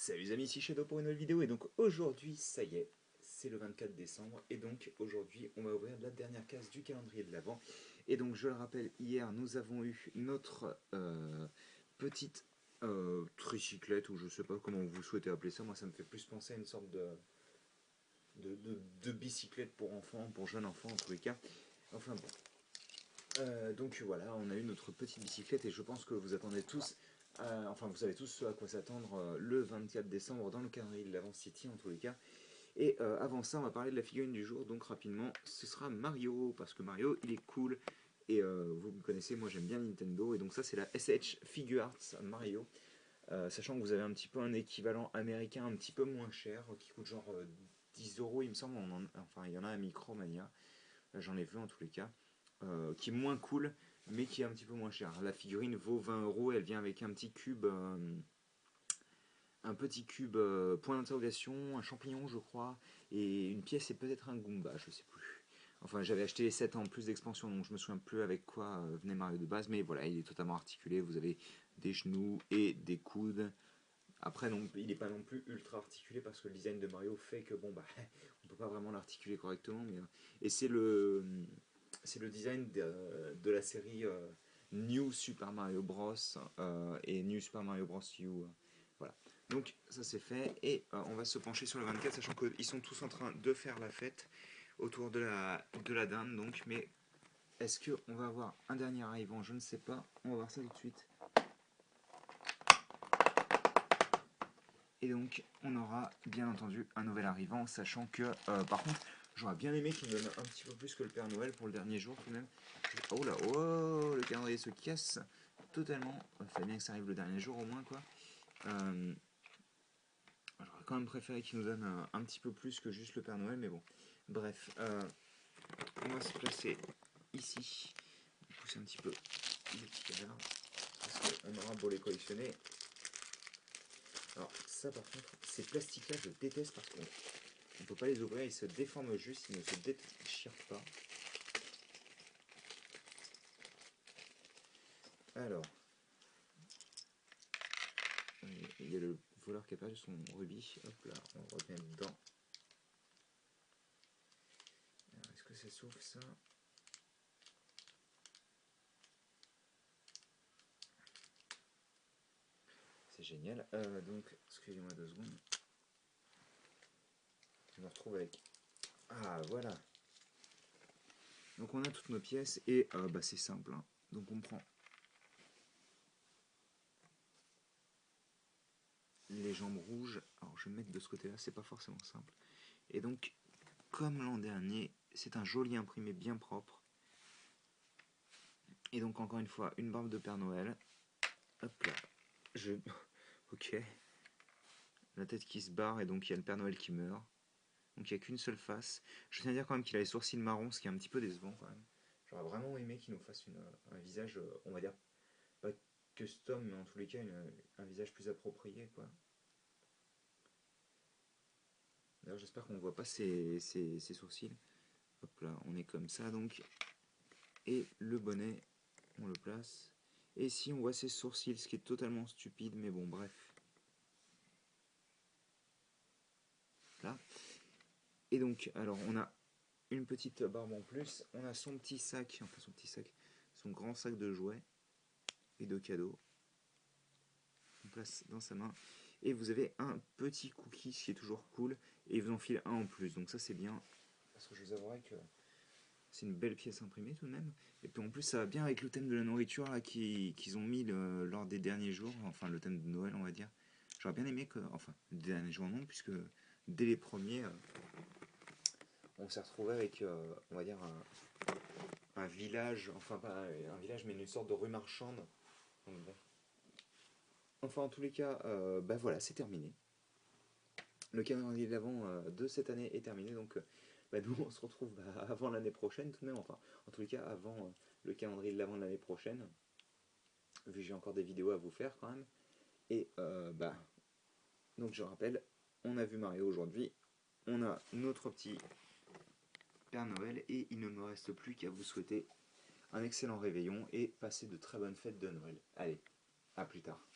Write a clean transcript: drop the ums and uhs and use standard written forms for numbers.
Salut les amis, ici Shadow pour une nouvelle vidéo et donc aujourd'hui ça y est, c'est le 24 décembre et donc aujourd'hui on va ouvrir la dernière case du calendrier de l'Avent et donc je le rappelle, hier nous avons eu notre petite tricyclette ou je sais pas comment vous souhaitez appeler ça, moi ça me fait plus penser à une sorte de bicyclette pour enfants, pour jeunes enfants en tous les cas, enfin bon. Donc voilà, on a eu notre petite bicyclette et je pense que vous attendez tous, enfin vous savez tous ce à quoi s'attendre le 24 décembre dans le calendrier de l'Avent City en tous les cas. Et avant ça, on va parler de la figurine du jour, donc rapidement, ce sera Mario, parce que Mario il est cool et vous me connaissez, moi j'aime bien Nintendo et donc ça c'est la SH Figure Arts Mario, sachant que vous avez un petit peu un équivalent américain un petit peu moins cher qui coûte genre 10 euros il me semble, enfin il y en a à Micromania, j'en ai vu en tous les cas. Qui est moins cool, mais qui est un petit peu moins cher. La figurine vaut 20 euros, elle vient avec un petit cube point d'interrogation, un champignon, je crois, et une pièce et peut-être un Goomba, je sais plus. Enfin, j'avais acheté les 7 en plus d'expansion, donc je me souviens plus avec quoi venait Mario de base, mais voilà, il est totalement articulé. Vous avez des genoux et des coudes. Après, non, il n'est pas non plus ultra articulé parce que le design de Mario fait que bon bah on peut pas vraiment l'articuler correctement. Mais, et c'est le design de la série New Super Mario Bros et New Super Mario Bros U. Voilà. Donc ça c'est fait et on va se pencher sur le 24 sachant qu'ils sont tous en train de faire la fête autour de la dinde donc mais est-ce qu'on va avoir un dernier arrivant? Je ne sais pas. On va voir ça tout de suite. Et donc, on aura bien entendu un nouvel arrivant, sachant que, par contre, j'aurais bien aimé qu'il me donne un petit peu plus que le Père Noël pour le dernier jour, tout de même. Oh là, oh, le calendrier se casse totalement. Il fallait bien que ça arrive le dernier jour au moins, quoi. J'aurais quand même préféré qu'il nous donne un petit peu plus que juste le Père Noël, mais bon. Bref, on va se placer ici. Pousser un petit peu les petits cadavres, parce qu'on aura beau les collectionner. Alors ça par contre, ces plastiques là je déteste parce qu'on ne peut pas les ouvrir, ils se déforment juste, ils ne se déchirent pas. Alors, il y a le voleur qui a perdu son rubis, hop là, on le remet dedans. Est-ce que ça s'ouvre ça? C'est génial, donc, excusez-moi 2 secondes. Je me retrouve avec... Ah voilà. Donc on a toutes nos pièces et bah, c'est simple, hein. Donc on prend les jambes rouges, alors je vais me mettre de ce côté là, c'est pas forcément simple. Et donc, comme l'an dernier, c'est un joli imprimé bien propre. Et donc encore une fois, une barbe de Père Noël. Hop là. Ok. La tête qui se barre et donc il y a le Père Noël qui meurt. Donc il n'y a qu'une seule face. Je tiens à dire quand même qu'il a les sourcils marrons, ce qui est un petit peu décevant quand même. J'aurais vraiment aimé qu'il nous fasse un visage, on va dire, pas custom, mais en tous les cas un visage plus approprié, quoi. D'ailleurs j'espère qu'on ne voit pas ses sourcils. Hop là, on est comme ça donc. Et le bonnet, on le place. Et ici on voit ses sourcils, ce qui est totalement stupide, mais bon bref. Là. Et donc, alors on a une petite barbe en plus, on a son petit sac, enfin son grand sac de jouets et de cadeaux. On place dans sa main. Et vous avez un petit cookie, ce qui est toujours cool, et ils vous en filent un en plus, donc ça c'est bien. Parce que je vous avouerai que c'est une belle pièce imprimée tout de même. Et puis en plus ça va bien avec le thème de la nourriture là qu'ils ont mis lors des derniers jours, enfin le thème de Noël on va dire. J'aurais bien aimé que, enfin, les derniers jours non, puisque dès les premiers, on s'est retrouvé avec, on va dire, un village, enfin pas un village, mais une sorte de rue marchande. Donc, bon. Enfin, en tous les cas, bah voilà, c'est terminé. Le calendrier de l'Avent de cette année est terminé, donc bah, nous on se retrouve avant l'année prochaine tout de même, enfin, en tous les cas, avant le calendrier de l'Avent de l'année prochaine, vu que j'ai encore des vidéos à vous faire quand même. Et bah, donc je rappelle, on a vu Mario aujourd'hui, on a notre petit Père Noël, et il ne me reste plus qu'à vous souhaiter un excellent réveillon et passer de très bonnes fêtes de Noël. Allez, à plus tard.